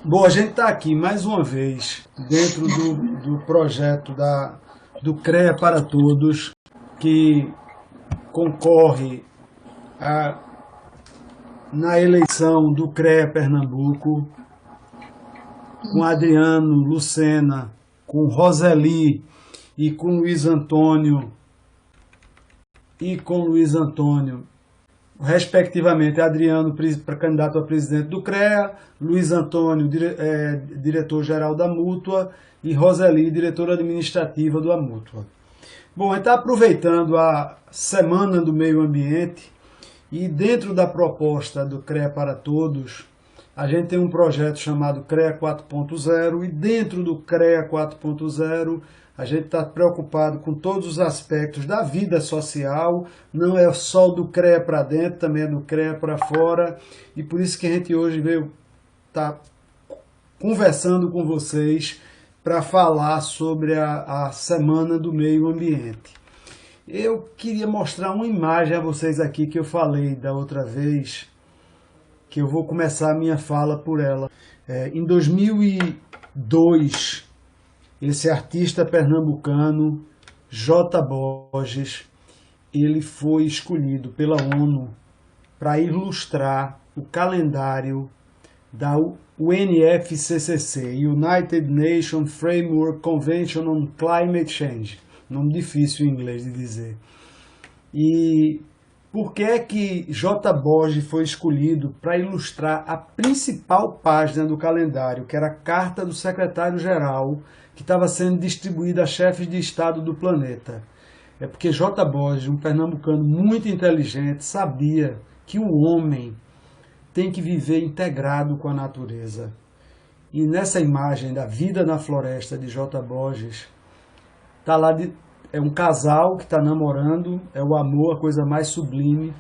Bom, a gente está aqui mais uma vez dentro do projeto do CREA para Todos, que concorre a, na eleição do CREA Pernambuco, com Adriano Lucena, com Roseli e com Luiz Antônio respectivamente, Adriano para candidato a presidente do CREA, Luiz Antônio, diretor-geral da Mútua, e Roseli, diretora administrativa da Mútua. Bom, a gente está aproveitando a Semana do Meio Ambiente e dentro da proposta do CREA para Todos, a gente tem um projeto chamado CREA 4.0 e dentro do CREA 4.0 a gente está preocupado com todos os aspectos da vida social, não é só do CREA para dentro, também é do CREA para fora, e por isso que a gente hoje veio estar conversando com vocês para falar sobre a Semana do Meio Ambiente. Eu queria mostrar uma imagem a vocês aqui que eu falei da outra vez, que eu vou começar a minha fala por ela. Em 2002, esse artista pernambucano, J. Borges, ele foi escolhido pela ONU para ilustrar o calendário da UNFCCC, United Nations Framework Convention on Climate Change. Nome difícil em inglês de dizer. E por que é que J. Borges foi escolhido para ilustrar a principal página do calendário, que era a carta do secretário-geral, que estava sendo distribuída a chefes de Estado do planeta? É porque J. Borges, um pernambucano muito inteligente, sabia que o homem tem que viver integrado com a natureza. E nessa imagem da vida na floresta de J. Borges, tá lá é um casal que está namorando, é o amor, a coisa mais sublime,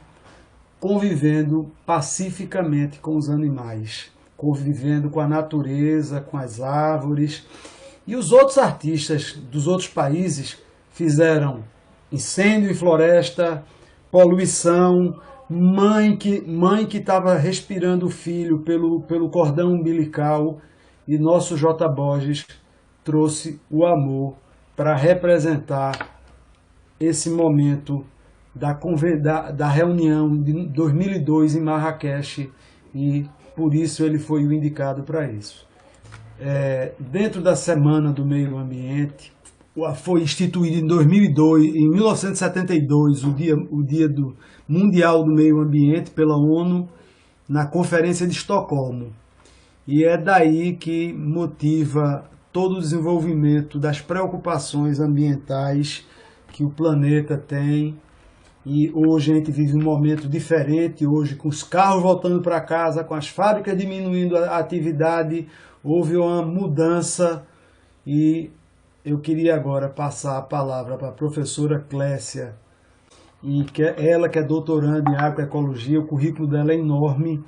convivendo pacificamente com os animais, convivendo com a natureza, com as árvores. E os outros artistas dos outros países fizeram incêndio em floresta, poluição, mãe que estava respirando o filho pelo cordão umbilical, e nosso J. Borges trouxe o amor para representar esse momento da reunião de 2002 em Marrakech, e por isso ele foi o indicado para isso. Dentro da Semana do Meio Ambiente, foi instituído em 2002, em 1972, o Dia Mundial do Meio Ambiente pela ONU, na Conferência de Estocolmo. E é daí que motiva todo o desenvolvimento das preocupações ambientais que o planeta tem. E hoje a gente vive um momento diferente, hoje com os carros voltando para casa, com as fábricas diminuindo a atividade, houve uma mudança. E eu queria agora passar a palavra para a professora Clécia, e ela que é doutoranda em agroecologia, o currículo dela é enorme.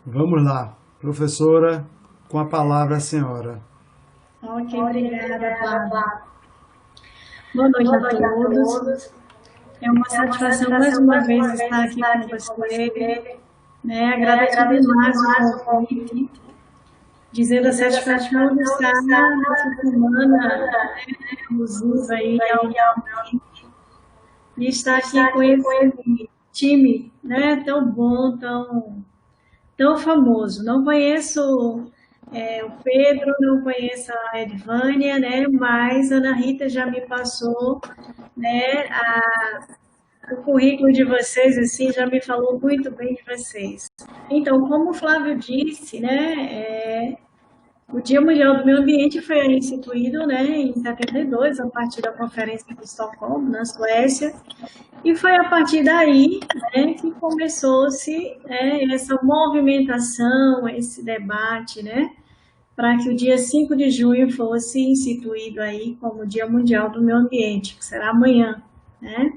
Vamos lá, professora, com a palavra a senhora. Ok, obrigada, Flávia. Boa noite a todos. É uma satisfação mais uma vez estar aqui com você, né? Agradeço demais o convite, dizendo a satisfação de estar nessa semana alusiva aí e estar aqui com esse time, né? Tão bom, tão famoso. Não conheço o Pedro, não conheço a Edvânia, né? Mas a Ana Rita já me passou, né, o currículo de vocês, assim, já me falou muito bem de vocês. Então, como o Flávio disse, né, o Dia Mundial do Meio Ambiente foi instituído, né, em 72, a partir da Conferência de Estocolmo, na Suécia, e foi a partir daí, né, que começou-se essa movimentação, esse debate, né, para que o dia 5 de junho fosse instituído aí como Dia Mundial do Meio Ambiente, que será amanhã, né.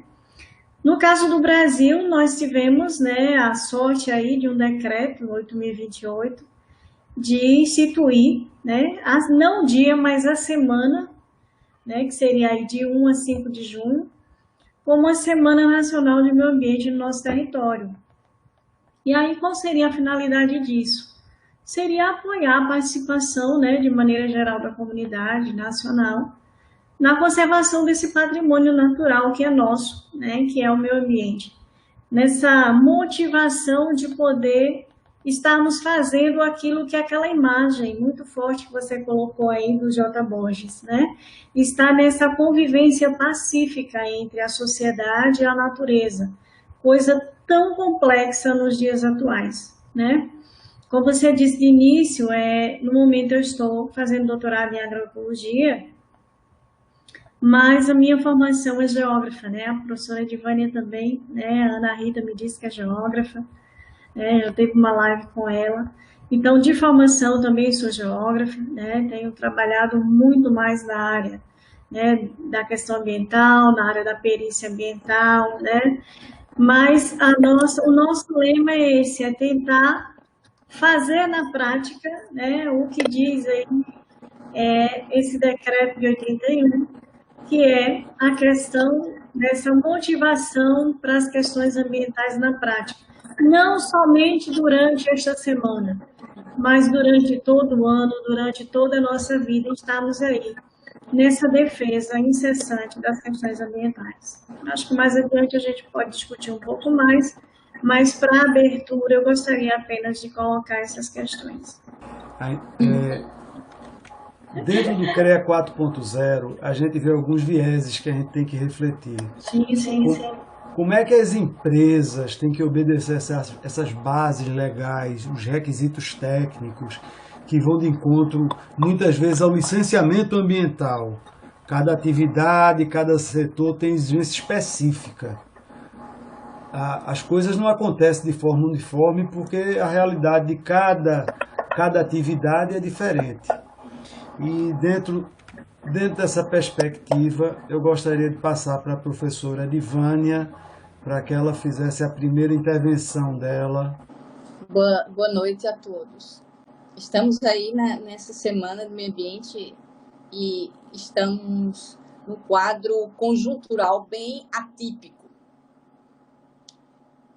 No caso do Brasil, nós tivemos, né, a sorte aí de um decreto, 8.028, de instituir, né, não o dia, mas a semana, né, que seria aí de 1 a 5 de junho, como a Semana Nacional de Meio Ambiente no nosso território. E aí, qual seria a finalidade disso? seria apoiar a participação, né, de maneira geral da comunidade nacional na conservação desse patrimônio natural que é nosso, né, que é o meio ambiente. Nessa motivação de poder estarmos fazendo aquilo que aquela imagem muito forte que você colocou aí do J. Borges, né? Está nessa convivência pacífica entre a sociedade e a natureza, coisa tão complexa nos dias atuais, né? Como você disse de início, no momento eu estou fazendo doutorado em agroecologia, mas a minha formação é geógrafa, né? A professora Edvânia também, né? A Ana Rita me disse que é geógrafa, né? Eu teve uma live com ela. Então, de formação também sou geógrafa, né? Tenho trabalhado muito mais na área, né, da questão ambiental, na área da perícia ambiental, né? Mas o nosso lema é esse, é tentar fazer na prática, né, o que diz aí esse decreto de 81, que é a questão dessa motivação para as questões ambientais na prática. Não somente durante esta semana, mas durante todo o ano, durante toda a nossa vida, estamos aí, nessa defesa incessante das questões ambientais. Acho que mais adiante a gente pode discutir um pouco mais, mas para a abertura eu gostaria apenas de colocar essas questões. Dentro do CREA 4.0, a gente vê alguns vieses que a gente tem que refletir. Sim. Como é que as empresas têm que obedecer essas bases legais, os requisitos técnicos, que vão de encontro, muitas vezes, ao licenciamento ambiental? Cada atividade, cada setor tem exigência específica. As coisas não acontecem de forma uniforme porque a realidade de cada atividade é diferente. E dentro dessa perspectiva, eu gostaria de passar para a professora Edvânia, para que ela fizesse a primeira intervenção dela. Boa noite a todos. Estamos aí nessa semana do meio ambiente e estamos num quadro conjuntural bem atípico.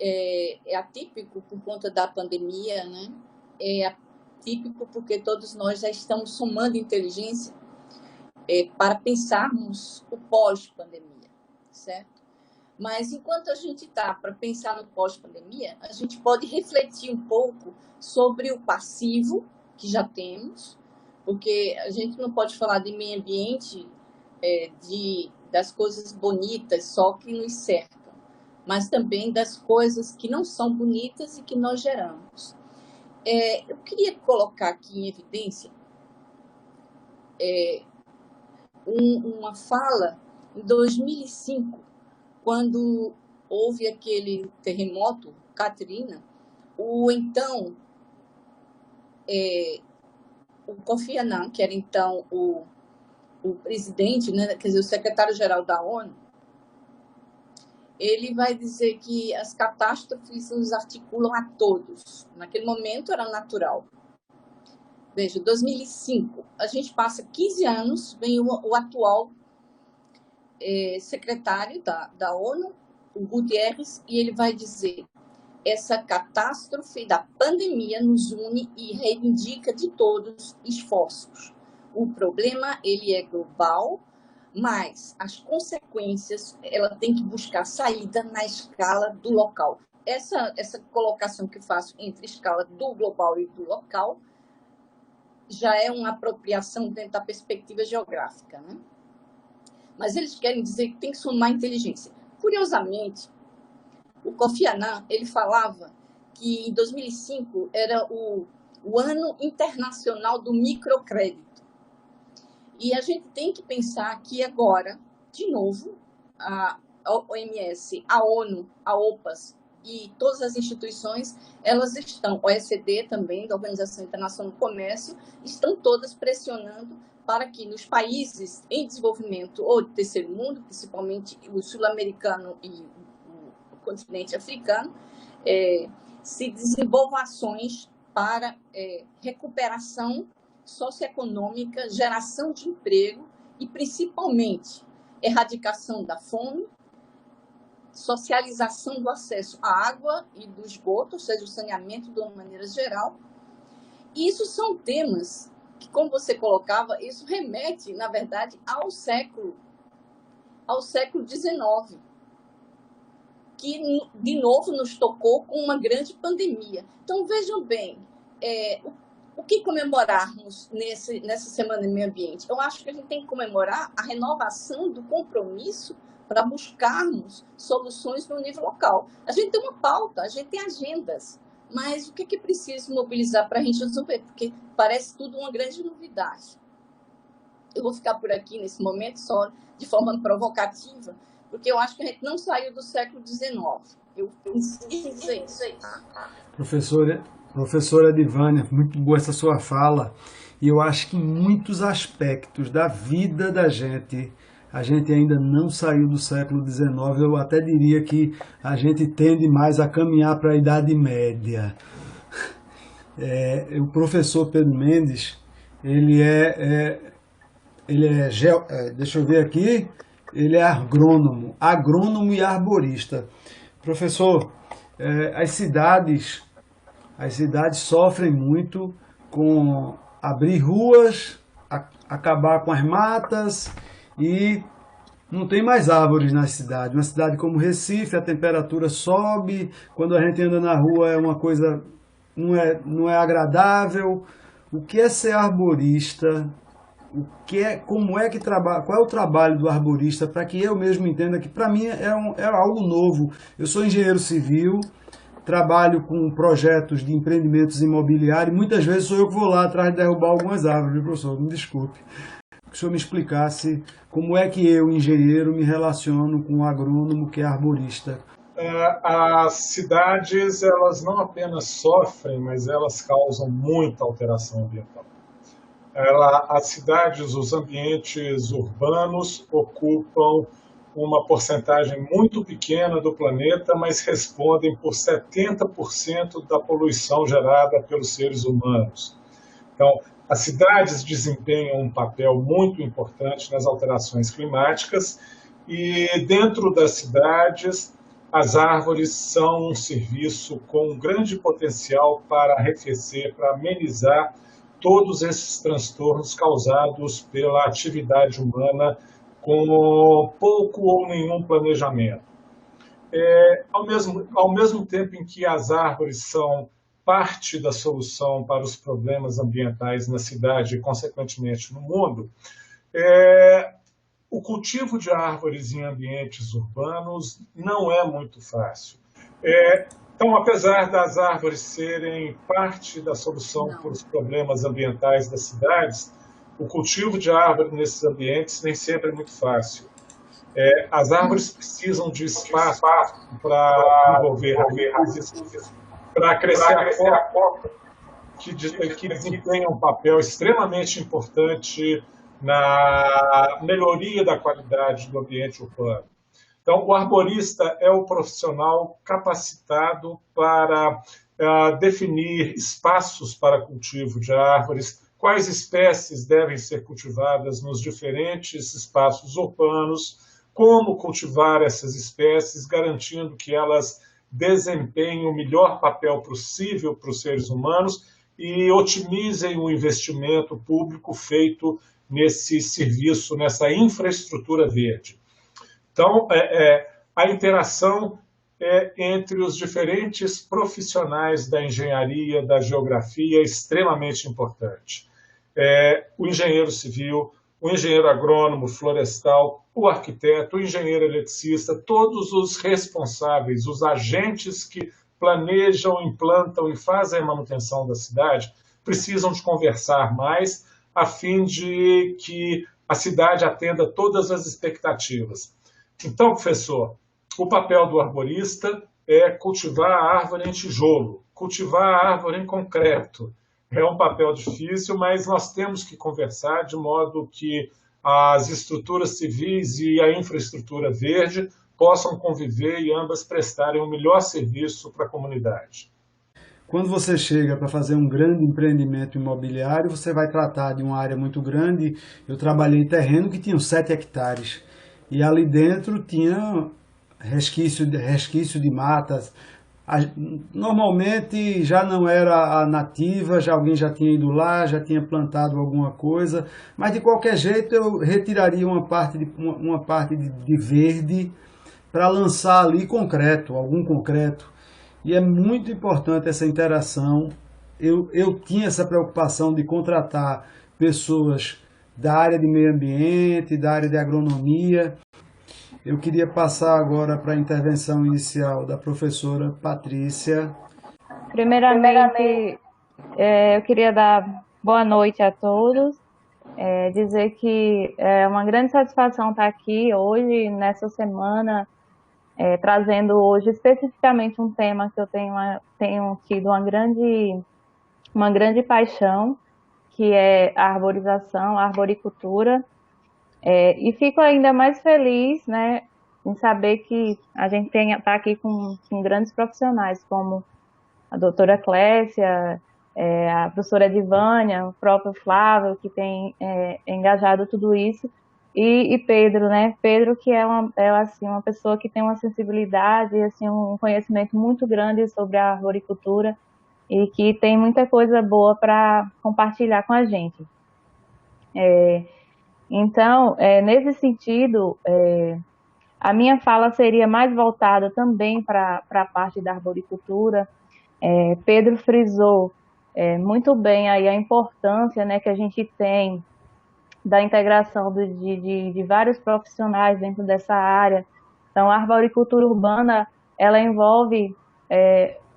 É atípico por conta da pandemia, né? É atípico porque todos nós já estamos somando inteligência para pensarmos o pós-pandemia, certo? Mas enquanto a gente está para pensar no pós-pandemia, a gente pode refletir um pouco sobre o passivo que já temos, porque a gente não pode falar de meio ambiente, das coisas bonitas só que nos cercam, mas também das coisas que não são bonitas e que nós geramos. Eu queria colocar aqui em evidência uma fala em 2005, quando houve aquele terremoto, Katrina, o Kofi Annan, que era então o presidente, né, quer dizer, o secretário-geral da ONU, ele vai dizer que as catástrofes nos articulam a todos. Naquele momento era natural. Veja, 2005, a gente passa 15 anos, vem o atual secretário da ONU, o Guterres, e ele vai dizer: essa catástrofe da pandemia nos une e reivindica de todos esforços. O problema, ele é global, mas as consequências, ela tem que buscar saída na escala do local. Essa colocação que eu faço entre a escala do global e do local já é uma apropriação dentro da perspectiva geográfica, né? Mas eles querem dizer que tem que somar inteligência. Curiosamente, o Kofi Annan, ele falava que em 2005 era o ano internacional do microcrédito. E a gente tem que pensar que agora, de novo, a OMS, a ONU, a OPAS e todas as instituições, elas estão, a OECD também, da Organização Internacional do Comércio, estão todas pressionando para que nos países em desenvolvimento ou de terceiro mundo, principalmente o sul-americano e o continente africano, se desenvolvam ações para recuperação socioeconômica, geração de emprego e, principalmente, erradicação da fome, socialização do acesso à água e do esgoto, ou seja, o saneamento de uma maneira geral, E isso são temas que, como você colocava, isso remete, na verdade, ao século XIX, que, de novo, nos tocou com uma grande pandemia. Então, vejam bem, o que comemorarmos nessa Semana do Meio Ambiente? Eu acho que a gente tem que comemorar a renovação do compromisso para buscarmos soluções no nível local. A gente tem uma pauta, a gente tem agendas, mas o que é preciso mobilizar para a gente resolver? Porque parece tudo uma grande novidade. Eu vou ficar por aqui nesse momento só de forma provocativa, porque eu acho que a gente não saiu do século XIX. Eu insisto isso aí. Professora Edivânia, muito boa essa sua fala. E eu acho que em muitos aspectos da vida da gente, a gente ainda não saiu do século XIX. Eu até diria que a gente tende mais a caminhar para a Idade Média. O professor Pedro Mendes, deixa eu ver aqui, ele é agrônomo e arborista. Professor, as cidades sofrem muito com abrir ruas, acabar com as matas e não tem mais árvores na cidade. Uma cidade como Recife, a temperatura sobe, quando a gente anda na rua é uma coisa, não é agradável. O que é ser arborista? Como é que trabalha, qual é o trabalho do arborista, para que eu mesmo entenda que para mim é algo novo. Eu sou engenheiro civil, trabalho com projetos de empreendimentos imobiliários, muitas vezes sou eu que vou lá atrás de derrubar algumas árvores, viu, professor? Me desculpe. Que o senhor me explicasse como é que eu, engenheiro, me relaciono com um agrônomo que é arborista. As cidades, elas não apenas sofrem, mas elas causam muita alteração ambiental. As cidades, os ambientes urbanos ocupam uma porcentagem muito pequena do planeta, mas respondem por 70% da poluição gerada pelos seres humanos. Então, as cidades desempenham um papel muito importante nas alterações climáticas e, dentro das cidades, as árvores são um serviço com um grande potencial para arrefecer, para amenizar todos esses transtornos causados pela atividade humana com pouco ou nenhum planejamento. Ao mesmo tempo em que as árvores são parte da solução para os problemas ambientais na cidade e, consequentemente, no mundo, o cultivo de árvores em ambientes urbanos não é muito fácil. Então, apesar das árvores serem parte da solução para os problemas ambientais das cidades, o cultivo de árvore nesses ambientes nem sempre é muito fácil. As árvores precisam de espaço para desenvolver raízes, para crescer a copa, que desempenha um papel extremamente importante na melhoria da qualidade do ambiente urbano. Então, o arborista é o profissional capacitado para definir espaços para cultivo de árvores, quais espécies devem ser cultivadas nos diferentes espaços urbanos, como cultivar essas espécies, garantindo que elas desempenhem o melhor papel possível para os seres humanos e otimizem o investimento público feito nesse serviço, nessa infraestrutura verde. Então, a interação entre os diferentes profissionais da engenharia, da geografia, é extremamente importante. O engenheiro civil, o engenheiro agrônomo, florestal, o arquiteto, o engenheiro eletricista, todos os responsáveis, os agentes que planejam, implantam e fazem a manutenção da cidade, precisam de conversar mais a fim de que a cidade atenda todas as expectativas. Então, professor, o papel do arborista é cultivar a árvore em tijolo, cultivar a árvore em concreto. É um papel difícil, mas nós temos que conversar de modo que as estruturas civis e a infraestrutura verde possam conviver e ambas prestarem o melhor serviço para a comunidade. Quando você chega para fazer um grande empreendimento imobiliário, você vai tratar de uma área muito grande. Eu trabalhei em terreno que tinha 7 hectares. E ali dentro tinha resquício de matas, Normalmente já não era a nativa, alguém já tinha ido lá, já tinha plantado alguma coisa, mas de qualquer jeito eu retiraria uma parte de verde para lançar ali concreto, algum concreto. E é muito importante essa interação. Eu tinha essa preocupação de contratar pessoas da área de meio ambiente, da área de agronomia. Eu queria passar agora para a intervenção inicial da professora Patrícia. Primeiramente, eu queria dar boa noite a todos, dizer que é uma grande satisfação estar aqui hoje, nessa semana, trazendo hoje especificamente um tema que eu tenho tido uma grande paixão, que é a arborização, a arboricultura. E fico ainda mais feliz, né, em saber que a gente está aqui com grandes profissionais, como a doutora Clécia, a professora Edivânia, o próprio Flávio, que tem engajado tudo isso, e Pedro, né? Pedro, que é assim, uma pessoa que tem uma sensibilidade, assim, um conhecimento muito grande sobre a arboricultura e que tem muita coisa boa para compartilhar com a gente. Então, nesse sentido, a minha fala seria mais voltada também para a parte da arboricultura. Pedro frisou muito bem aí a importância, né, que a gente tem da integração de vários profissionais dentro dessa área. Então, a arboricultura urbana, ela envolve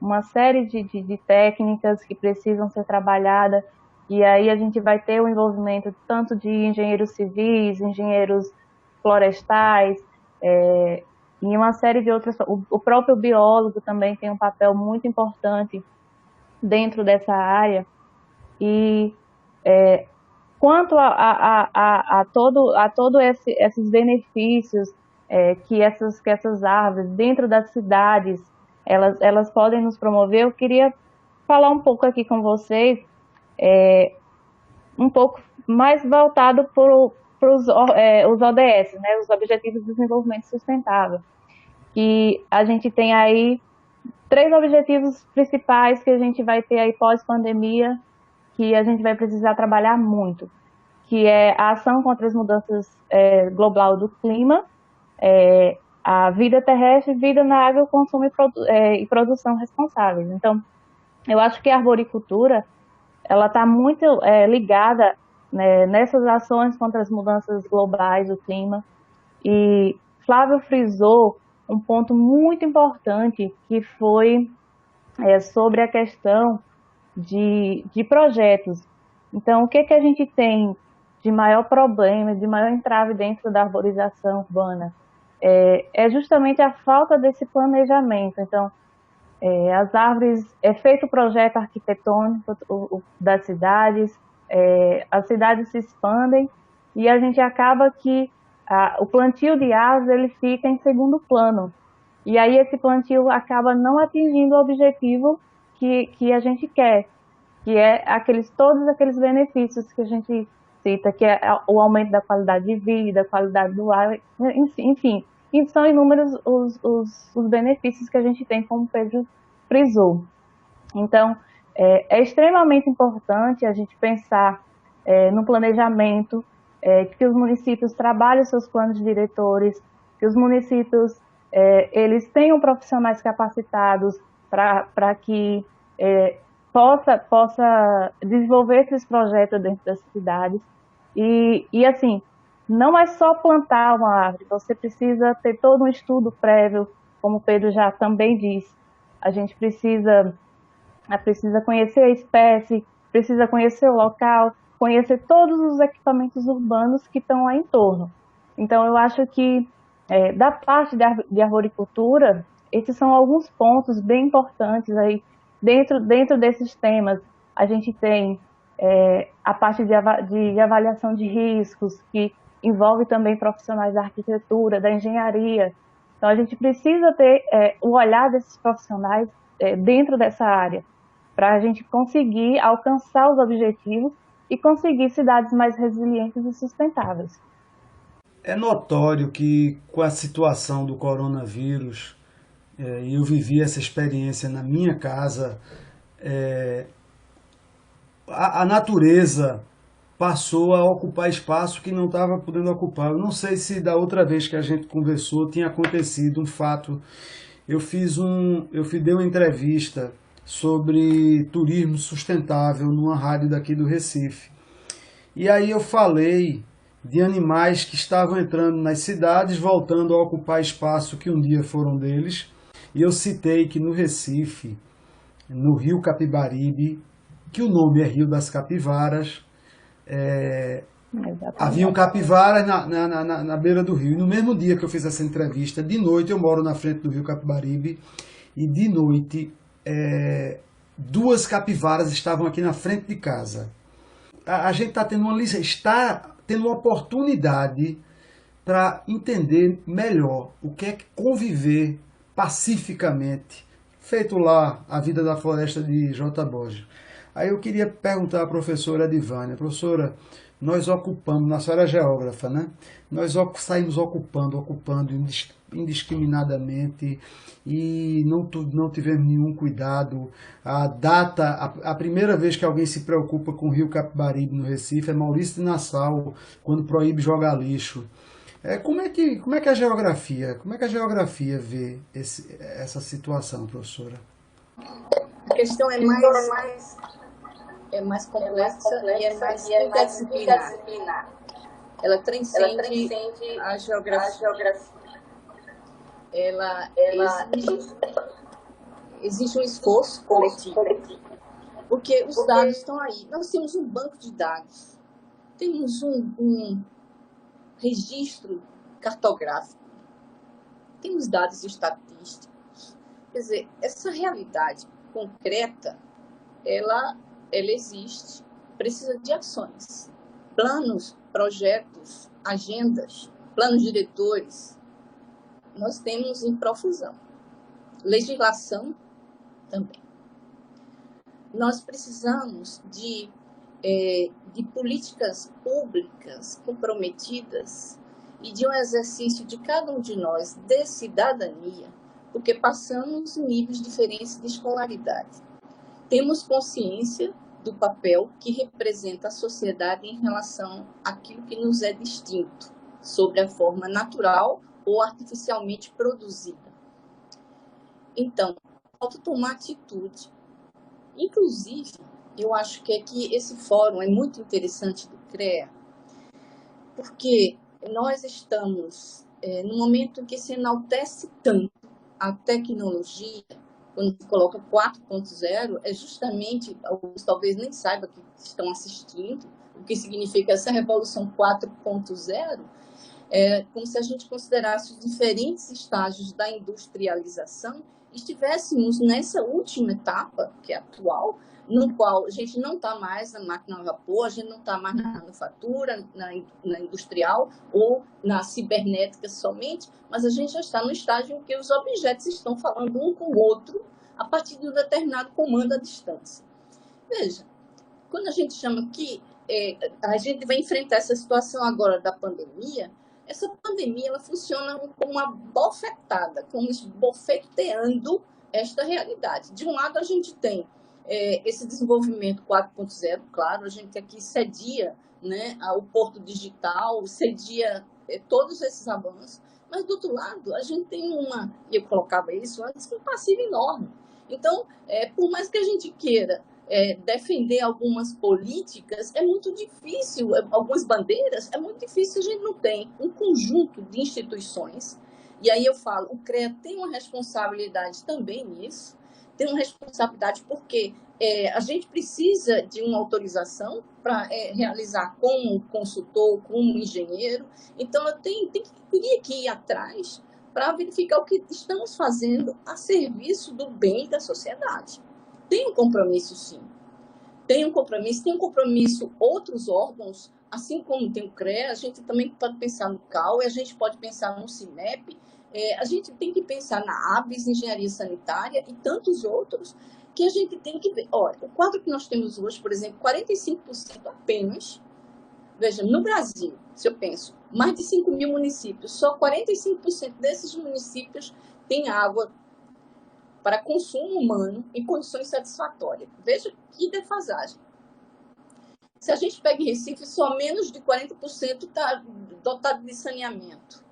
uma série de técnicas que precisam ser trabalhadas, e aí a gente vai ter o envolvimento tanto de engenheiros civis, engenheiros florestais, e uma série de outras. O próprio biólogo também tem um papel muito importante dentro dessa área. E quanto a todo esses benefícios que essas árvores dentro das cidades elas podem nos promover, eu queria falar um pouco aqui com vocês, um pouco mais voltado para os ODS, né, os Objetivos de Desenvolvimento Sustentável, que a gente tem aí 3 objetivos principais que a gente vai ter aí pós-pandemia, que a gente vai precisar trabalhar muito, que é a ação contra as mudanças global do clima, a vida terrestre, vida na água, consumo e produção responsáveis. Então, eu acho que a arboricultura ela está muito ligada, né, nessas ações contra as mudanças globais do clima. E Flávio frisou um ponto muito importante, que foi sobre a questão de projetos. Então, o que a gente tem de maior problema, de maior entrave dentro da arborização urbana? É justamente a falta desse planejamento. Então, as árvores, é feito o projeto arquitetônico das cidades, as cidades se expandem e a gente acaba que o plantio de árvores ele fica em segundo plano. E aí esse plantio acaba não atingindo o objetivo que a gente quer, que é todos aqueles benefícios que a gente cita, que é o aumento da qualidade de vida, qualidade do ar, enfim, e são inúmeros os benefícios que a gente tem, como o Pedro frisou. Então, é extremamente importante a gente pensar no planejamento, que os municípios trabalhem seus planos diretores, que os municípios eles tenham profissionais capacitados para que possa desenvolver esses projetos dentro das cidades. E assim, não é só plantar uma árvore, você precisa ter todo um estudo prévio, como o Pedro já também disse. A gente precisa conhecer a espécie, precisa conhecer o local, conhecer todos os equipamentos urbanos que estão lá em torno. Então, eu acho que, da parte de arboricultura, esses são alguns pontos bem importantes aí. Dentro desses temas, a gente tem a parte de avaliação de riscos, que envolve também profissionais da arquitetura, da engenharia. Então, a gente precisa ter o olhar desses profissionais dentro dessa área, para a gente conseguir alcançar os objetivos e conseguir cidades mais resilientes e sustentáveis. É notório que, com a situação do coronavírus, e eu vivi essa experiência na minha casa, a natureza passou a ocupar espaço que não estava podendo ocupar. Eu não sei se da outra vez que a gente conversou tinha acontecido um fato. Dei uma entrevista sobre turismo sustentável numa rádio daqui do Recife. E aí eu falei de animais que estavam entrando nas cidades, voltando a ocupar espaço que um dia foram deles. E eu citei que no Recife, no Rio Capibaribe, que o nome é Rio das Capivaras, haviam capivaras na beira do rio. E no mesmo dia que eu fiz essa entrevista, de noite, eu moro na frente do Rio Capibaribe, e de noite 2 capivaras estavam aqui na frente de casa. A gente está tendo uma oportunidade para entender melhor o que é conviver pacificamente, feito lá a vida da floresta de J. Borges. Aí eu queria perguntar à professora Edivânia: professora, nós ocupamos, a senhora é geógrafa, né? Nós saímos ocupando indiscriminadamente e não tivemos nenhum cuidado. A primeira vez que alguém se preocupa com o Rio Capibaribe no Recife é Maurício de Nassau, quando proíbe jogar lixo. Como é que a geografia vê essa situação, professora? A questão é mais complexa e é mais interdisciplinar. Ela transcende a geografia. Existe um esforço coletivo, porque os dados estão aí. Nós temos um banco de dados, temos um registro cartográfico, temos dados estatísticos. Quer dizer, essa realidade concreta, ela existe, precisa de ações, planos, projetos, agendas, planos diretores. Nós temos em profusão. Legislação também. Nós precisamos de políticas públicas comprometidas e de um exercício de cada um de nós de cidadania, porque passamos níveis diferentes de escolaridade. Temos consciência do papel que representa a sociedade em relação àquilo que nos é distinto, sobre a forma natural ou artificialmente produzida. Então, falta tomar atitude. Inclusive, eu acho que esse fórum é muito interessante do CREA, porque nós estamos num momento em que se enaltece tanto a tecnologia. Quando se coloca 4.0, é justamente, alguns talvez nem saibam que estão assistindo, o que significa essa revolução 4.0, como se a gente considerasse os diferentes estágios da industrialização e estivéssemos nessa última etapa, que é atual, no qual a gente não está mais na máquina a vapor, a gente não está mais na manufatura, na industrial ou na cibernética somente, mas a gente já está no estágio em que os objetos estão falando um com o outro a partir de um determinado comando à distância. Veja, quando a gente chama que a gente vai enfrentar essa situação agora da pandemia, essa pandemia ela funciona como uma bofetada, como esbofeteando esta realidade. De um lado, a gente tem esse desenvolvimento 4.0, claro, a gente aqui cedia, né, o porto digital, cedia todos esses avanços, mas do outro lado, a gente tem eu colocava isso antes, um passivo enorme. Então, por mais que a gente queira defender algumas políticas, é muito difícil, algumas bandeiras, é muito difícil, a gente não tem um conjunto de instituições, e aí eu falo, o CREA tem uma responsabilidade também nisso, tem uma responsabilidade porque a gente precisa de uma autorização para realizar como consultor, como engenheiro, então eu teria que ir atrás para verificar o que estamos fazendo a serviço do bem da sociedade. Tem um compromisso, sim. Tem um compromisso outros órgãos, assim como tem o CREA, a gente também pode pensar no CAU, a gente pode pensar no CINEP, a gente tem que pensar na ABS, Engenharia Sanitária e tantos outros que a gente tem que ver. Olha, o quadro que nós temos hoje, por exemplo, 45% apenas, veja, no Brasil, se eu penso, mais de 5 mil municípios, só 45% desses municípios têm água para consumo humano em condições satisfatórias. Veja que defasagem. Se a gente pega em Recife, só menos de 40% está dotado de saneamento.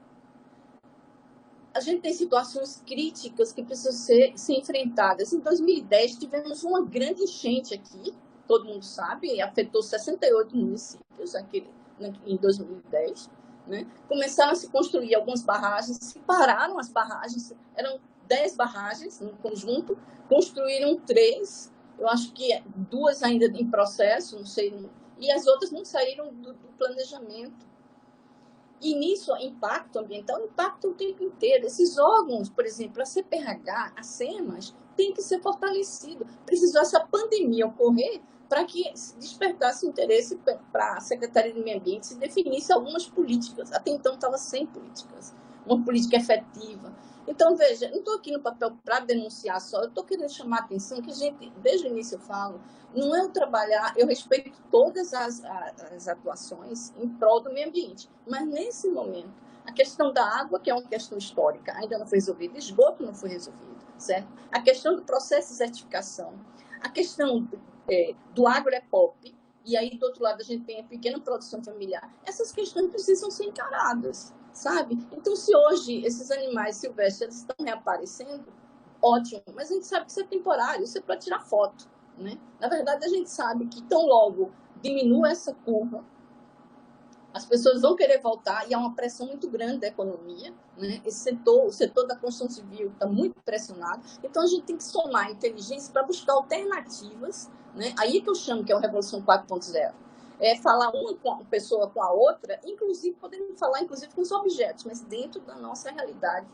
A gente tem situações críticas que precisam ser enfrentadas. Em 2010, tivemos uma grande enchente aqui, todo mundo sabe, afetou 68 municípios aqui, em 2010. Né? Começaram a se construir algumas barragens, se pararam as barragens, eram 10 barragens no conjunto, construíram 3, eu acho que 2 ainda em processo, não sei, e as outras não saíram do planejamento. E nisso, impacto ambiental impacta o tempo inteiro. Esses órgãos, por exemplo, a CPRH, a SEMAS, tem que ser fortalecido. Precisou essa pandemia ocorrer para que despertasse interesse para a Secretaria do Meio Ambiente se definisse algumas políticas. Até então estava sem políticas, uma política efetiva. Então, veja, não estou aqui no papel para denunciar só, eu estou querendo chamar a atenção que a gente, desde o início eu falo, não é o trabalhar, eu respeito todas as atuações em prol do meio ambiente, mas nesse momento, a questão da água, que é uma questão histórica, ainda não foi resolvida, esgoto não foi resolvido, certo? A questão do processo de certificação, a questão do agro-pop, e aí do outro lado a gente tem a pequena produção familiar, essas questões precisam ser encaradas, sabe? Então, se hoje esses animais silvestres estão reaparecendo, ótimo, mas a gente sabe que isso é temporário, isso é para tirar foto, né? Na verdade, a gente sabe que tão logo diminua essa curva, as pessoas vão querer voltar e há uma pressão muito grande da economia, né? O setor da construção civil está muito pressionado, então a gente tem que somar a inteligência para buscar alternativas, né? Aí que eu chamo que é a Revolução 4.0. Falar uma pessoa com a outra, inclusive podemos falar inclusive com os objetos, mas dentro da nossa realidade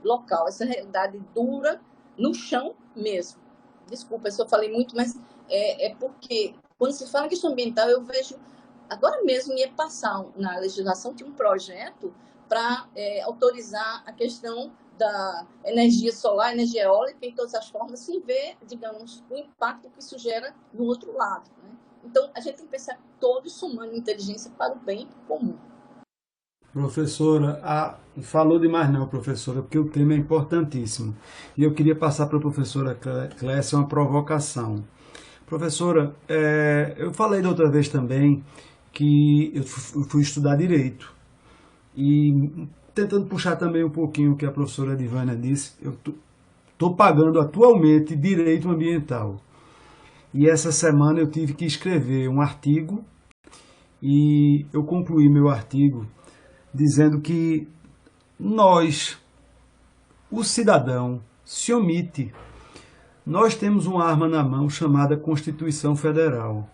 local, essa realidade dura no chão mesmo. Desculpa se eu falei muito, mas é porque quando se fala em questão ambiental, eu vejo, agora mesmo ia passar na legislação de um projeto para autorizar a questão da energia solar, energia eólica, em todas as formas, sem ver, digamos, o impacto que isso gera do outro lado, né? Então, a gente tem que pensar todos somando inteligência para o bem comum. Professora, falou demais não, professora, porque o tema é importantíssimo. E eu queria passar para a professora Clécia uma provocação. Professora, eu falei da outra vez também que eu fui estudar Direito. E tentando puxar também um pouquinho o que a professora Edivânia disse, eu estou pagando atualmente Direito Ambiental. E essa semana eu tive que escrever um artigo e eu concluí meu artigo dizendo que nós, o cidadão, se omite. Nós temos uma arma na mão chamada Constituição Federal.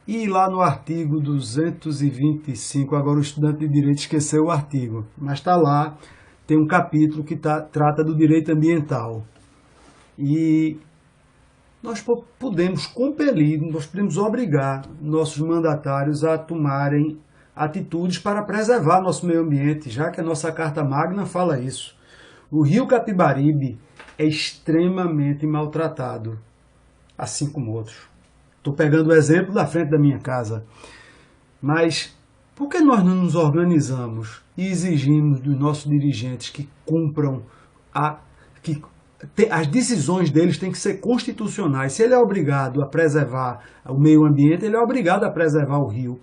E lá no artigo 225, agora o estudante de Direito esqueceu o artigo, mas está lá, tem um capítulo que trata do direito ambiental. E nós podemos compelir, nós podemos obrigar nossos mandatários a tomarem atitudes para preservar nosso meio ambiente, já que a nossa Carta Magna fala isso. O rio Capibaribe é extremamente maltratado, assim como outros. Estou pegando o exemplo da frente da minha casa. Mas por que nós não nos organizamos e exigimos dos nossos dirigentes que cumpram as decisões deles têm que ser constitucionais. Se ele é obrigado a preservar o meio ambiente, ele é obrigado a preservar o rio.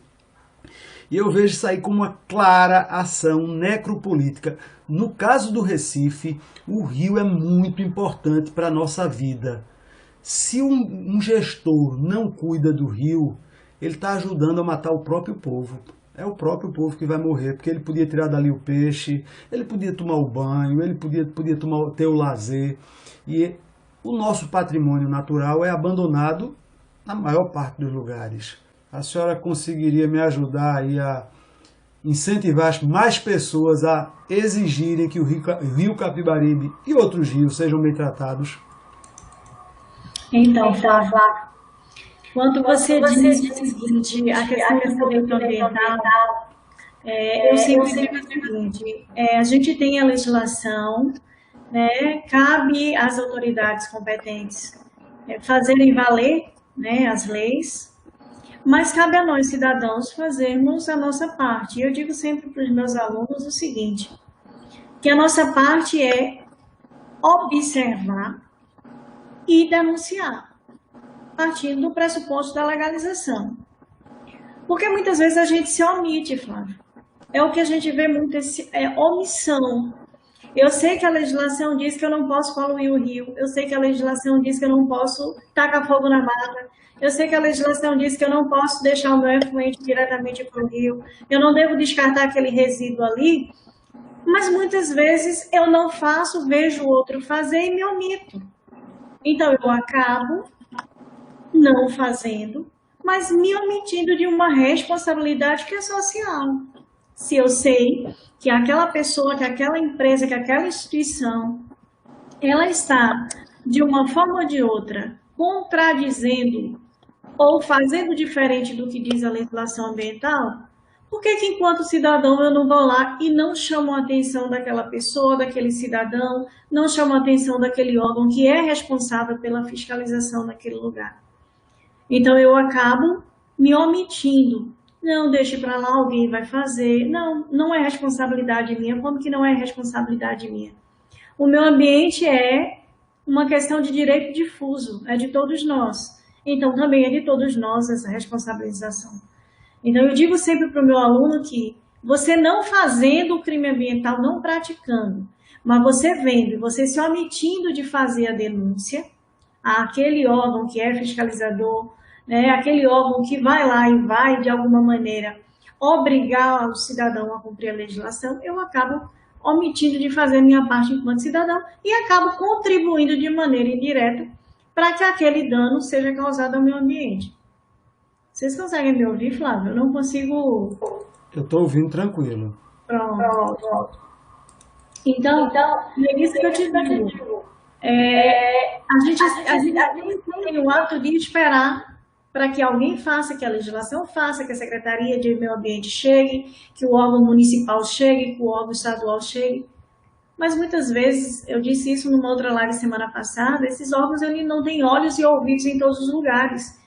E eu vejo isso aí como uma clara ação necropolítica. No caso do Recife, o rio é muito importante para a nossa vida. Se um gestor não cuida do rio, ele está ajudando a matar o próprio povo. É o próprio povo que vai morrer, porque ele podia tirar dali o peixe, ele podia tomar o banho, ele podia ter o lazer. E o nosso patrimônio natural é abandonado na maior parte dos lugares. A senhora conseguiria me ajudar aí a incentivar mais pessoas a exigirem que o rio Capibaribe e outros rios sejam bem tratados? Então, Flávio, quando você disse o seguinte, a questão do direito ambiental, eu sempre digo o seguinte, a gente tem a legislação, né, cabe às autoridades competentes fazerem valer, né, as leis, mas cabe a nós, cidadãos, fazermos a nossa parte. E eu digo sempre para os meus alunos o seguinte, que a nossa parte é observar e denunciar, partindo do pressuposto da legalização. Porque muitas vezes a gente se omite, Flávio. É o que a gente vê muito, omissão. Eu sei que a legislação diz que eu não posso poluir o rio, eu sei que a legislação diz que eu não posso tacar fogo na mata, eu sei que a legislação diz que eu não posso deixar o meu efluente diretamente para o rio, eu não devo descartar aquele resíduo ali, mas muitas vezes eu não faço, vejo o outro fazer e me omito. Então eu acabo não fazendo, mas me omitindo de uma responsabilidade que é social. Se eu sei que aquela pessoa, que aquela empresa, que aquela instituição, ela está, de uma forma ou de outra, contradizendo ou fazendo diferente do que diz a legislação ambiental, por que enquanto cidadão, eu não vou lá e não chamo a atenção daquela pessoa, daquele cidadão, não chamo a atenção daquele órgão que é responsável pela fiscalização naquele lugar? Então, eu acabo me omitindo. Não, deixe para lá, alguém vai fazer. Não, não é responsabilidade minha. Como que não é responsabilidade minha? O meio ambiente é uma questão de direito difuso, é de todos nós. Então, também é de todos nós essa responsabilização. Então, eu digo sempre para o meu aluno que você não fazendo o crime ambiental, não praticando, mas você vendo, você se omitindo de fazer a denúncia àquele órgão que é fiscalizador, né, aquele órgão que vai lá e vai, de alguma maneira, obrigar o cidadão a cumprir a legislação, eu acabo omitindo de fazer minha parte enquanto cidadão e acabo contribuindo de maneira indireta para que aquele dano seja causado ao meio ambiente. Vocês conseguem me ouvir, Flávio? Eu não consigo... Eu estou ouvindo tranquilo. Pronto. Então, é isso que eu te digo. A gente tem o ato de esperar para que alguém faça, que a legislação faça, que a Secretaria de Meio Ambiente chegue, que o órgão municipal chegue, que o órgão estadual chegue. Mas muitas vezes, eu disse isso numa outra live semana passada, esses órgãos ele não têm olhos e ouvidos em todos os lugares.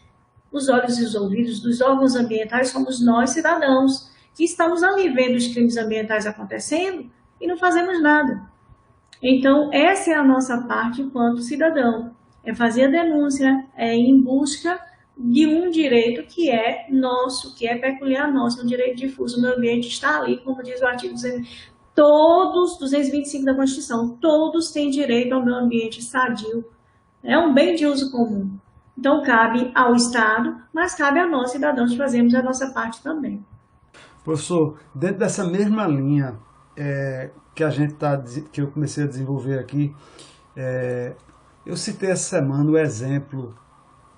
Os olhos e os ouvidos dos órgãos ambientais somos nós, cidadãos, que estamos ali vendo os crimes ambientais acontecendo e não fazemos nada. Então, essa é a nossa parte enquanto cidadão, é fazer a denúncia, é ir em busca de um direito que é nosso, que é peculiar nosso, um direito difuso. O meio ambiente está ali, como diz o artigo 225 da Constituição, todos têm direito ao meio ambiente sadio, é um bem de uso comum. Então, cabe ao Estado, mas cabe a nós, cidadãos, fazermos a nossa parte também. Professor, dentro dessa mesma linha que eu comecei a desenvolver aqui, eu citei essa semana o exemplo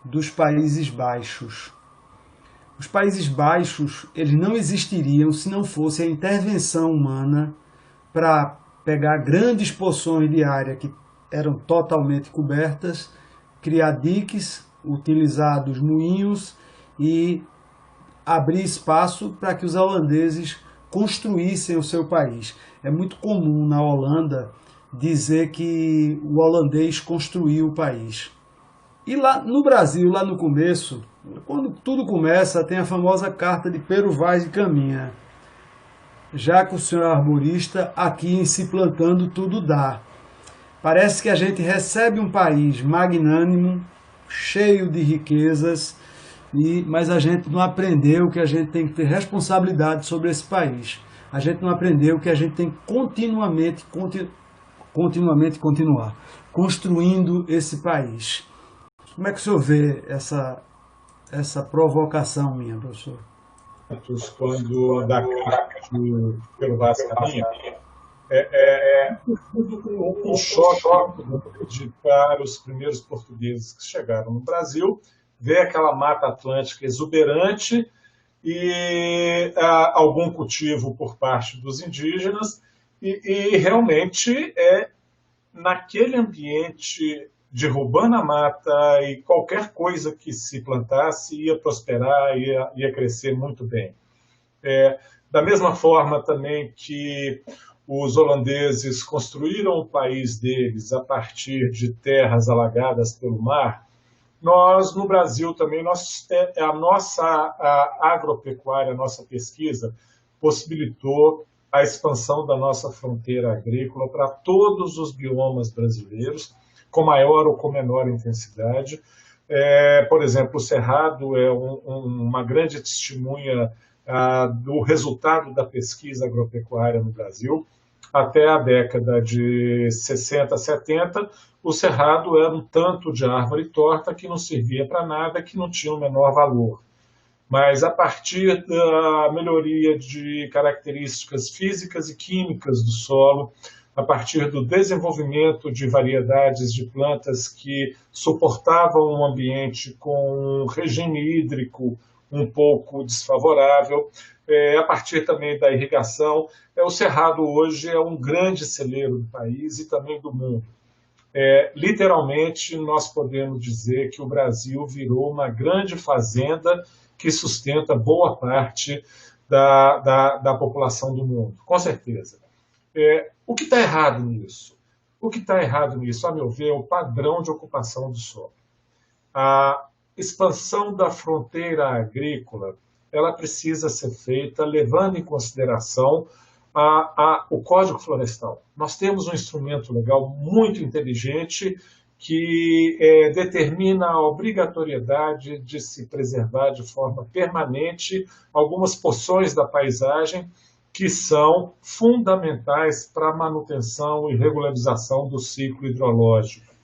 dos Países Baixos. Os Países Baixos, eles não existiriam se não fosse a intervenção humana para pegar grandes porções de área que eram totalmente cobertas, criar diques, utilizar os moinhos e abrir espaço para que os holandeses construíssem o seu país. É muito comum na Holanda dizer que o holandês construiu o país. E lá no Brasil, lá no começo, quando tudo começa, tem a famosa carta de Pero Vaz e Caminha. Já que o senhor é arborista, aqui em Se Plantando Tudo Dá. Parece que a gente recebe um país magnânimo, cheio de riquezas, mas a gente não aprendeu que a gente tem que ter responsabilidade sobre esse país. A gente não aprendeu que a gente tem que continuamente continuar construindo esse país. Como é que o senhor vê essa provocação minha, professor? Quando da carta pelo Vasco Caminha, um choque para os primeiros portugueses que chegaram no Brasil, ver aquela mata atlântica exuberante e algum cultivo por parte dos indígenas, e realmente naquele ambiente derrubando a mata, e qualquer coisa que se plantasse ia prosperar, ia crescer muito bem. Da mesma forma também que os holandeses construíram o país deles a partir de terras alagadas pelo mar, nós no Brasil também, a nossa agropecuária, a nossa pesquisa possibilitou a expansão da nossa fronteira agrícola para todos os biomas brasileiros, com maior ou com menor intensidade. Por exemplo, o Cerrado é uma grande testemunha do resultado da pesquisa agropecuária no Brasil. Até a década de 60, 70, o Cerrado era um tanto de árvore torta que não servia para nada, que não tinha o menor valor. Mas a partir da melhoria de características físicas e químicas do solo, a partir do desenvolvimento de variedades de plantas que suportavam um ambiente com um regime hídrico um pouco desfavorável, a partir também da irrigação, o Cerrado hoje é um grande celeiro do país e também do mundo. Literalmente, nós podemos dizer que o Brasil virou uma grande fazenda que sustenta boa parte da população do mundo, com certeza. O que está errado nisso? O que está errado nisso, a meu ver, é o padrão de ocupação do solo. A expansão da fronteira agrícola, ela precisa ser feita levando em consideração o Código Florestal. Nós temos um instrumento legal muito inteligente que determina a obrigatoriedade de se preservar de forma permanente algumas porções da paisagem que são fundamentais para a manutenção e regularização do ciclo hidrológico.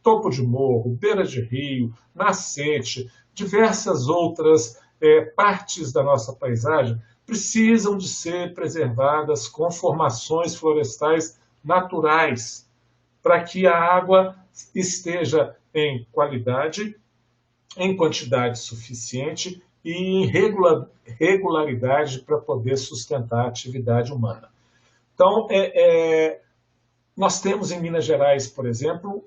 Topo de morro, beira de rio, nascente, diversas outras partes da nossa paisagem precisam de ser preservadas com formações florestais naturais, para que a água esteja em qualidade, em quantidade suficiente e em regularidade para poder sustentar a atividade humana. Então, nós temos em Minas Gerais, por exemplo,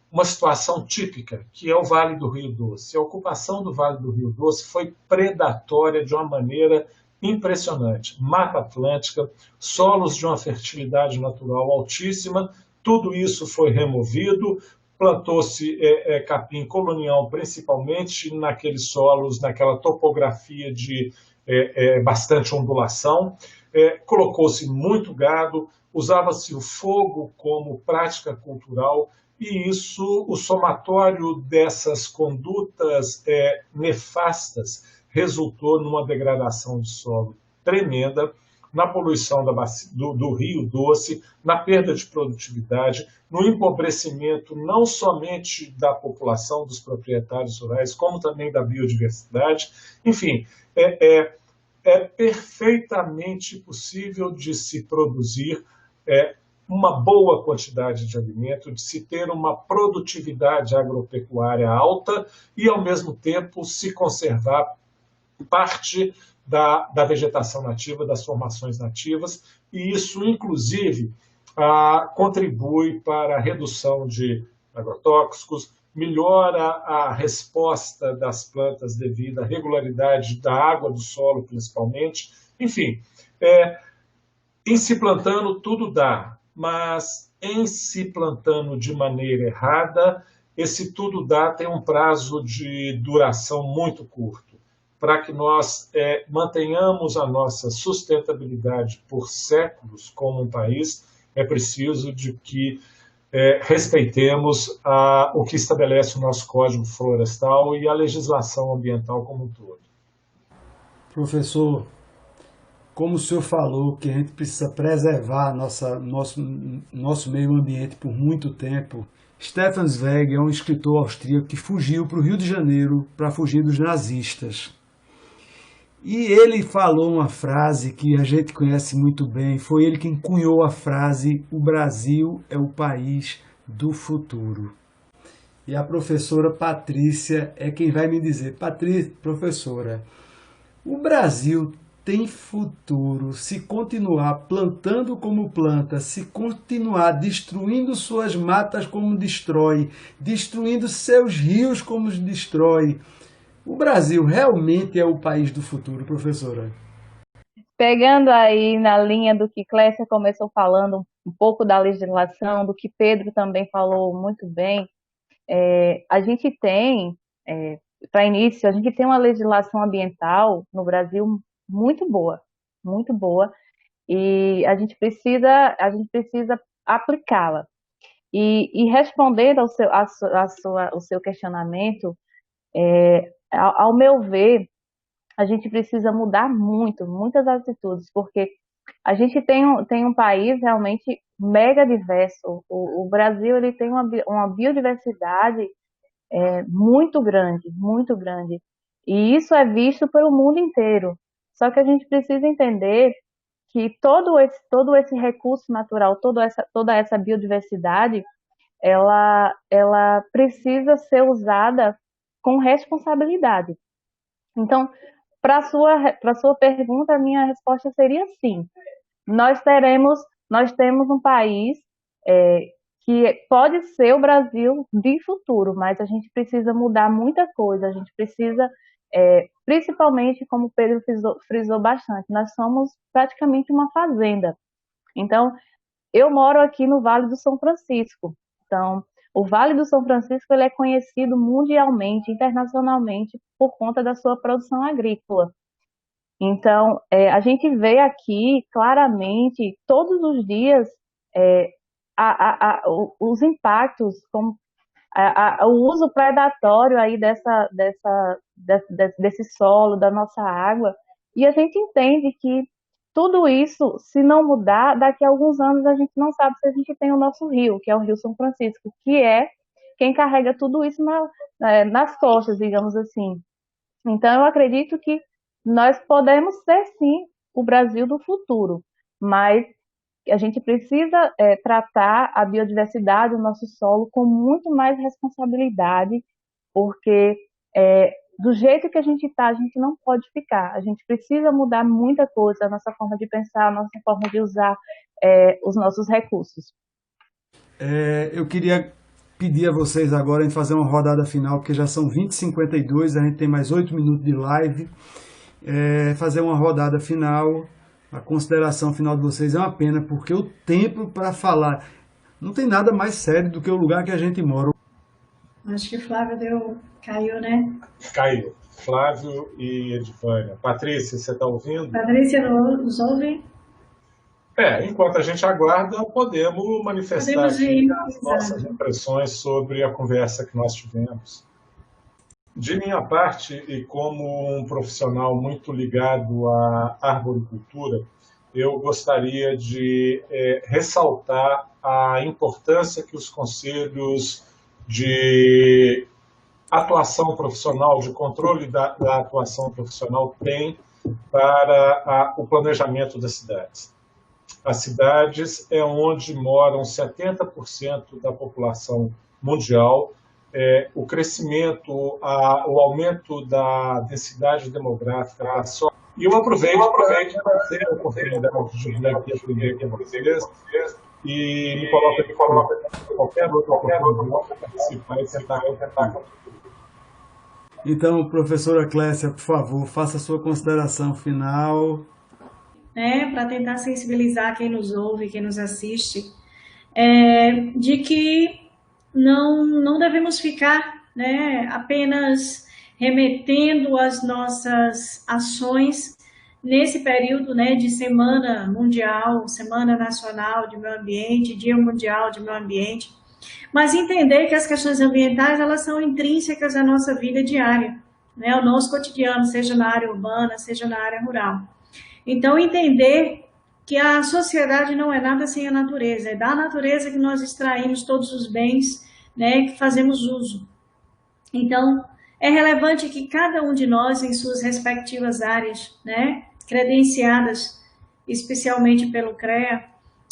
uma situação típica, que é o Vale do Rio Doce. A ocupação do Vale do Rio Doce foi predatória de uma maneira impressionante. Mata Atlântica, solos de uma fertilidade natural altíssima, tudo isso foi removido, plantou-se capim colonial, principalmente naqueles solos, naquela topografia de bastante ondulação, colocou-se muito gado, usava-se o fogo como prática cultural, e isso, o somatório dessas condutas nefastas resultou numa degradação de solo tremenda, na poluição do Rio Doce, na perda de produtividade, no empobrecimento não somente da população, dos proprietários rurais, como também da biodiversidade. Enfim, é perfeitamente possível de se produzir uma boa quantidade de alimento, de se ter uma produtividade agropecuária alta e, ao mesmo tempo, se conservar parte da vegetação nativa, das formações nativas, e isso, inclusive, contribui para a redução de agrotóxicos, melhora a resposta das plantas devido à regularidade da água do solo, principalmente. Enfim, em se plantando tudo dá, mas em se plantando de maneira errada, esse tudo dá tem um prazo de duração muito curto. Para que nós mantenhamos a nossa sustentabilidade por séculos como um país, é preciso de que respeitemos o que estabelece o nosso Código Florestal e a legislação ambiental como um todo. Professor, como o senhor falou que a gente precisa preservar nosso meio ambiente por muito tempo, Stefan Zweig é um escritor austríaco que fugiu para o Rio de Janeiro para fugir dos nazistas. E ele falou uma frase que a gente conhece muito bem, foi ele quem cunhou a frase: o Brasil é o país do futuro. E a professora Patrícia é quem vai me dizer: professora, o Brasil tem futuro se continuar plantando como planta, se continuar destruindo suas matas como destrói, destruindo seus rios como destrói. O Brasil realmente é o país do futuro, professora? Pegando aí na linha do que Clécia começou falando, um pouco da legislação, do que Pedro também falou muito bem, a gente tem, para início, a gente tem uma legislação ambiental no Brasil muito boa, e a gente precisa aplicá-la. E respondendo ao seu questionamento, ao meu ver, a gente precisa mudar muitas atitudes, porque a gente tem um país realmente mega diverso. O Brasil ele tem uma biodiversidade muito grande, muito grande. E isso é visto pelo mundo inteiro. Só que a gente precisa entender que todo esse recurso natural, toda essa biodiversidade, ela precisa ser usada com responsabilidade. Então, para sua pergunta, a minha resposta seria sim. Nós temos um país é, que pode ser o Brasil de futuro, mas a gente precisa mudar muita coisa. A gente precisa, principalmente, como o Pedro frisou bastante, nós somos praticamente uma fazenda. Então, eu moro aqui no Vale do São Francisco. Então, o Vale do São Francisco ele é conhecido mundialmente, internacionalmente, por conta da sua produção agrícola. Então, a gente vê aqui claramente, todos os dias, é, os impactos, como o uso predatório aí desse solo, da nossa água, e a gente entende que tudo isso, se não mudar, daqui a alguns anos a gente não sabe se a gente tem o nosso rio, que é o Rio São Francisco, que é quem carrega tudo isso nas costas, digamos assim. Então, eu acredito que nós podemos ser, sim, o Brasil do futuro, mas a gente precisa tratar a biodiversidade, o nosso solo, com muito mais responsabilidade, porque do jeito que a gente está, a gente não pode ficar. A gente precisa mudar muita coisa, a nossa forma de pensar, a nossa forma de usar os nossos recursos. Eu queria pedir a vocês agora em fazer uma rodada final, porque já são 20h52, a gente tem mais 8 minutos de live. Fazer uma rodada final, a consideração final de vocês é uma pena, porque o tempo para falar não tem nada mais sério do que o lugar que a gente mora. Acho que o Flávio caiu, né? Caiu. Flávio e Edvânia. Patrícia, você está ouvindo? Patrícia, nos ouve? Enquanto a gente aguarda, podemos manifestar aqui as nossas impressões sobre a conversa que nós tivemos. De minha parte, e como um profissional muito ligado à arboricultura, eu gostaria de ressaltar a importância que os conselhos de atuação profissional, de controle da atuação profissional têm para o planejamento das cidades. As cidades é onde moram 70% da população mundial. O crescimento, o aumento da densidade demográfica. E eu aproveito para ter a oportunidade de vir aqui aprender com vocês e me coloco aqui qualquer outra oportunidade para participar e tentar contato. Então, professora Clécia, por favor, faça a sua consideração final. Para tentar sensibilizar quem nos ouve, quem nos assiste, de que não devemos ficar apenas remetendo as nossas ações nesse período de Semana Mundial, Semana Nacional de Meio Ambiente, Dia Mundial de Meio Ambiente, mas entender que as questões ambientais elas são intrínsecas à nossa vida diária, ao nosso cotidiano, seja na área urbana, seja na área rural. Então, entender que a sociedade não é nada sem a natureza, é da natureza que nós extraímos todos os bens que fazemos uso. Então, é relevante que cada um de nós, em suas respectivas áreas, credenciadas especialmente pelo CREA,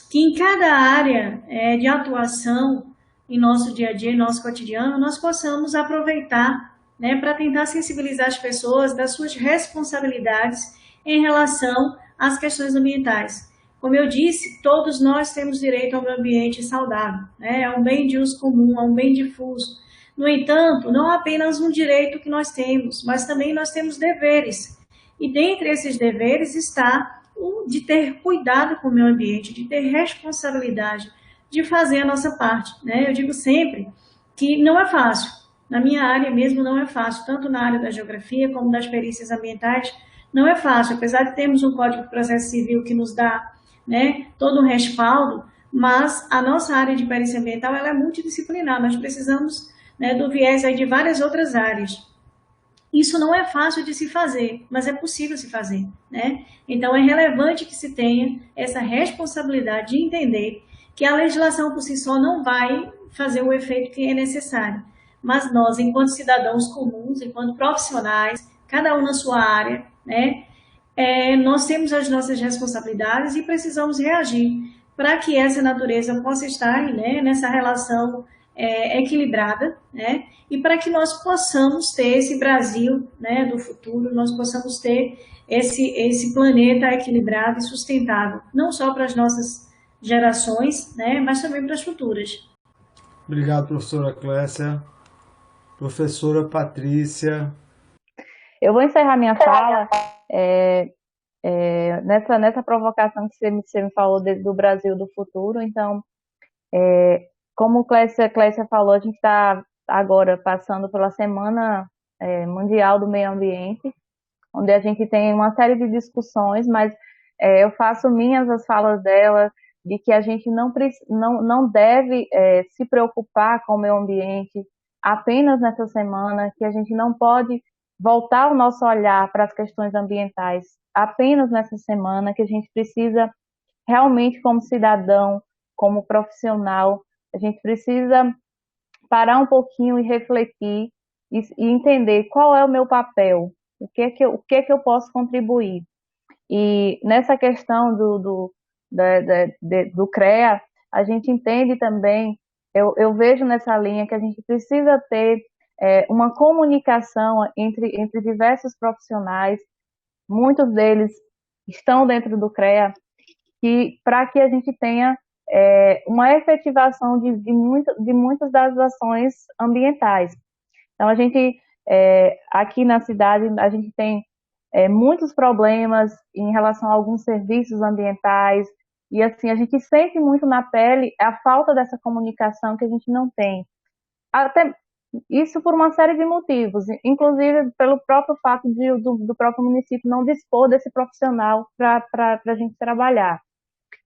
que em cada área de atuação em nosso dia a dia, em nosso cotidiano, nós possamos aproveitar para tentar sensibilizar as pessoas das suas responsabilidades em relação às questões ambientais. Como eu disse, todos nós temos direito a um meio ambiente saudável, é um bem de uso comum, é um bem difuso. No entanto, não apenas um direito que nós temos, mas também nós temos deveres. E dentre esses deveres está o de ter cuidado com o meio ambiente, de ter responsabilidade, de fazer a nossa parte. Eu digo sempre que não é fácil. Na minha área mesmo não é fácil, tanto na área da geografia como das perícias ambientais, não é fácil, apesar de termos um Código de Processo Civil que nos dá todo um respaldo, mas a nossa área de perícia ambiental ela é multidisciplinar, nós precisamos, né, do viés aí de várias outras áreas. Isso não é fácil de se fazer, mas é possível se fazer, né? Então é relevante que se tenha essa responsabilidade de entender que a legislação por si só não vai fazer o efeito que é necessário, mas nós, enquanto cidadãos comuns, enquanto profissionais, cada um na sua área, né? Nós temos as nossas responsabilidades e precisamos reagir para que essa natureza possa estar, né, nessa relação equilibrada, né, e para que nós possamos ter esse Brasil, né, do futuro, nós possamos ter esse planeta equilibrado e sustentável, não só para as nossas gerações, né, mas também para as futuras. Obrigado, professora Clécia. Professora Patrícia. Eu vou encerrar minha fala nessa provocação que você me falou do Brasil do futuro. Então, como Clécia falou, a gente está agora passando pela Semana Mundial do Meio Ambiente, onde a gente tem uma série de discussões, mas eu faço minhas as falas dela, de que a gente não deve se preocupar com o meio ambiente apenas nessa semana, que a gente não pode voltar o nosso olhar para as questões ambientais apenas nessa semana, que a gente precisa realmente, como cidadão, como profissional, a gente precisa parar um pouquinho e refletir e entender qual é o meu papel, o que é que eu posso contribuir. E nessa questão do CREA, a gente entende também, eu vejo nessa linha que a gente precisa ter uma comunicação entre diversos profissionais, muitos deles estão dentro do CREA, para que a gente tenha uma efetivação de muitas das ações ambientais. Então, a gente, aqui na cidade, a gente tem muitos problemas em relação a alguns serviços ambientais, e assim, a gente sente muito na pele a falta dessa comunicação que a gente não tem. Até isso por uma série de motivos, inclusive pelo próprio fato do próprio município não dispor desse profissional para a gente trabalhar.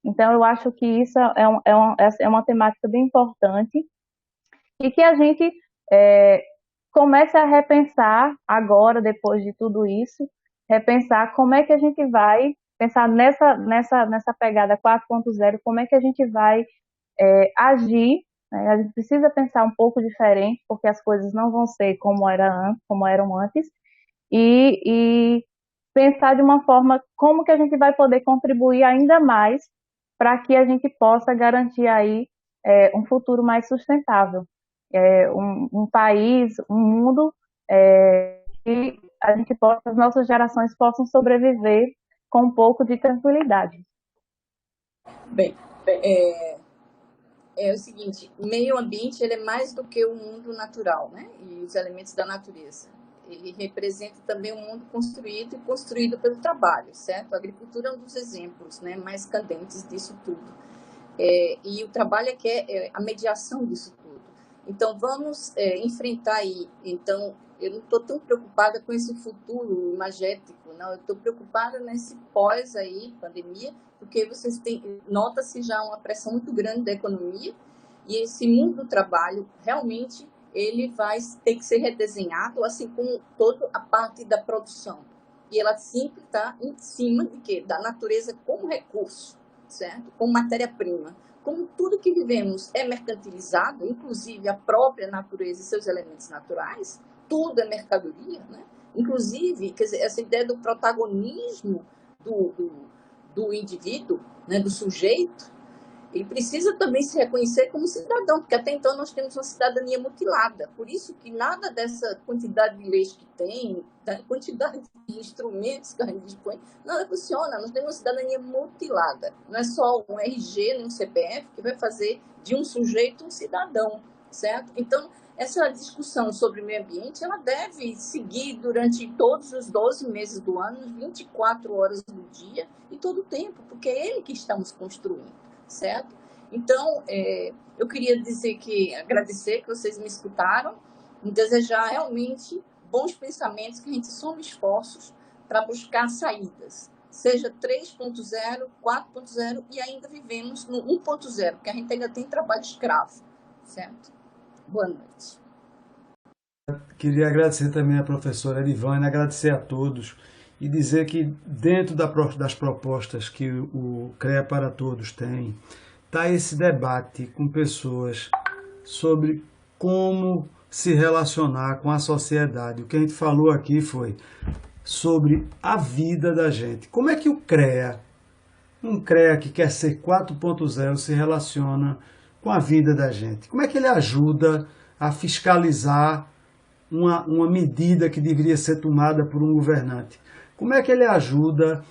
Então, eu acho que isso é uma temática bem importante e que a gente comece a repensar agora, depois de tudo isso, repensar como é que a gente vai pensar nessa pegada 4.0, como é que a gente vai agir, né? A gente precisa pensar um pouco diferente, porque as coisas não vão ser como eram antes, e pensar de uma forma como que a gente vai poder contribuir ainda mais para que a gente possa garantir aí um futuro mais sustentável, um país, um mundo que a gente as nossas gerações possam sobreviver com um pouco de tranquilidade. Bem, é o seguinte, o meio ambiente ele é mais do que o mundo natural, né? E os elementos da natureza. Ele representa também um mundo construído e construído pelo trabalho, certo? A agricultura é um dos exemplos, né, mais candentes disso tudo. E o trabalho é a mediação disso tudo. Então, vamos enfrentar aí. Então, eu não estou tão preocupada com esse futuro imagético, não. Eu estou preocupada nesse pós aí, pandemia, porque nota-se já uma pressão muito grande da economia e esse mundo do trabalho realmente ele vai ter que ser redesenhado, assim como toda a parte da produção. E ela sempre está em cima de quê? Da natureza como recurso, certo? Como matéria-prima. Como tudo que vivemos é mercantilizado, inclusive a própria natureza e seus elementos naturais, tudo é mercadoria, né? Inclusive, quer dizer, essa ideia do protagonismo do indivíduo, né, do sujeito, ele precisa também se reconhecer como cidadão, porque até então nós temos uma cidadania mutilada. Por isso que nada dessa quantidade de leis que tem, da quantidade de instrumentos que a gente dispõe, nada funciona. Nós temos uma cidadania mutilada. Não é só um RG, nem um CPF que vai fazer de um sujeito um cidadão, certo? Então, essa discussão sobre o meio ambiente, ela deve seguir durante todos os 12 meses do ano, 24 horas do dia e todo o tempo, porque é ele que estamos construindo. Certo? Então, eu queria agradecer que vocês me escutaram e desejar realmente bons pensamentos, que a gente soma esforços para buscar saídas. seja 3.0, 4.0 e ainda vivemos no 1.0, porque a gente ainda tem trabalho escravo, certo? Boa noite. Queria agradecer também à professora Edivânia, agradecer a todos e dizer que dentro das propostas que o CREA para Todos tem, está esse debate com pessoas sobre como se relacionar com a sociedade. O que a gente falou aqui foi sobre a vida da gente. Como é que o CREA, um CREA que quer ser 4.0, se relaciona com a vida da gente? Como é que ele ajuda a fiscalizar uma medida que deveria ser tomada por um governante? Como é que ele ajuda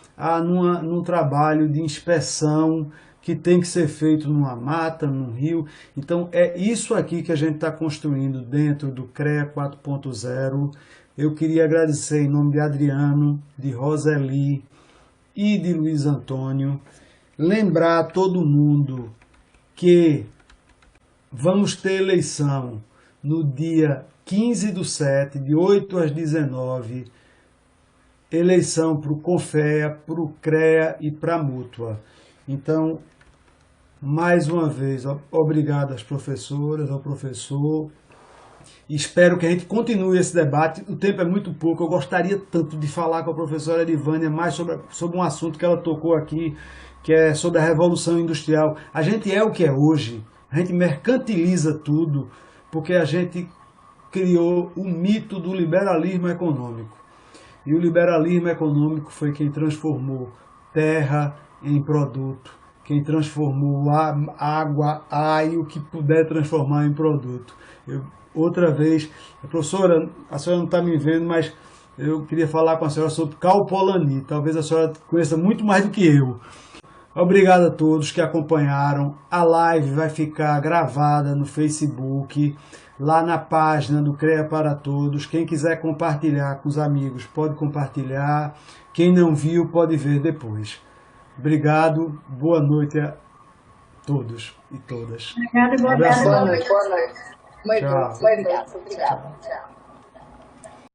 num trabalho de inspeção que tem que ser feito numa mata, num rio? Então é isso aqui que a gente está construindo dentro do CREA 4.0. Eu queria agradecer em nome de Adriano, de Roseli e de Luiz Antônio. Lembrar a todo mundo que vamos ter eleição no dia 15/7, de 8 às 19, eleição para o CONFEA, para o CREA e para a Mútua. Então, mais uma vez, obrigado às professoras, ao professor. Espero que a gente continue esse debate. O tempo é muito pouco. Eu gostaria tanto de falar com a professora Edivânia mais sobre um assunto que ela tocou aqui, que é sobre a Revolução Industrial. A gente é o que é hoje. A gente mercantiliza tudo porque a gente criou o mito do liberalismo econômico. E o liberalismo econômico foi quem transformou terra em produto, quem transformou água, ar e o que puder transformar em produto. Outra vez, professora, a senhora não está me vendo, mas eu queria falar com a senhora sobre Cal Polanyi. Talvez a senhora conheça muito mais do que eu. Obrigado a todos que acompanharam. A live vai ficar gravada no Facebook, lá na página do CREA para Todos. Quem quiser compartilhar com os amigos, pode compartilhar. Quem não viu, pode ver depois. Obrigado, boa noite a todos e todas. Obrigada e boa noite. Boa noite. Muito Tchau. obrigada. Tchau.